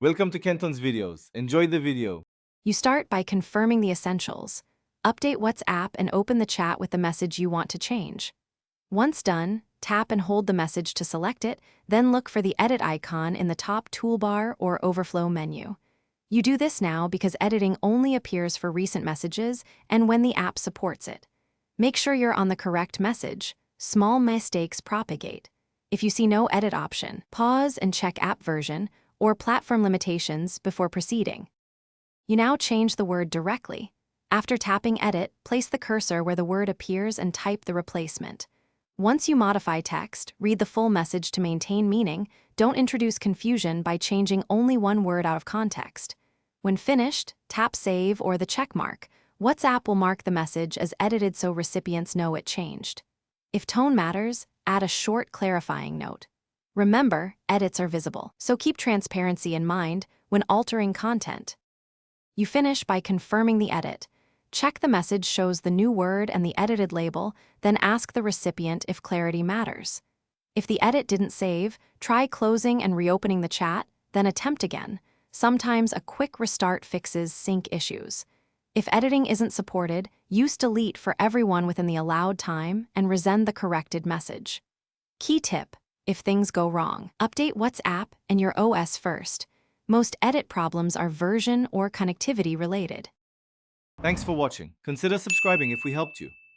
Welcome to Kenton's videos. Enjoy the video. You start by confirming the essentials. Update WhatsApp and open the chat with the message you want to change. Once done, tap and hold the message to select it, then look for the edit icon in the top toolbar or overflow menu. You do this now because editing only appears for recent messages and when the app supports it. Make sure you're on the correct message. Small mistakes propagate. If you see no edit option, pause and check app version or platform limitations before proceeding. You now change the word directly. After tapping Edit, place the cursor where the word appears and type the replacement. Once you modify text, read the full message to maintain meaning. Don't introduce confusion by changing only one word out of context. When finished, tap Save or the check mark. WhatsApp will mark the message as edited so recipients know it changed. If tone matters, add a short clarifying note. Remember, edits are visible, so keep transparency in mind when altering content. You finish by confirming the edit. Check the message shows the new word and the edited label, then ask the recipient if clarity matters. If the edit didn't save, try closing and reopening the chat, then attempt again. Sometimes a quick restart fixes sync issues. If editing isn't supported, use delete for everyone within the allowed time and resend the corrected message. Key tip: if things go wrong, update WhatsApp and your OS first. Most edit problems are version or connectivity related. Thanks for watching. Consider subscribing if we helped you.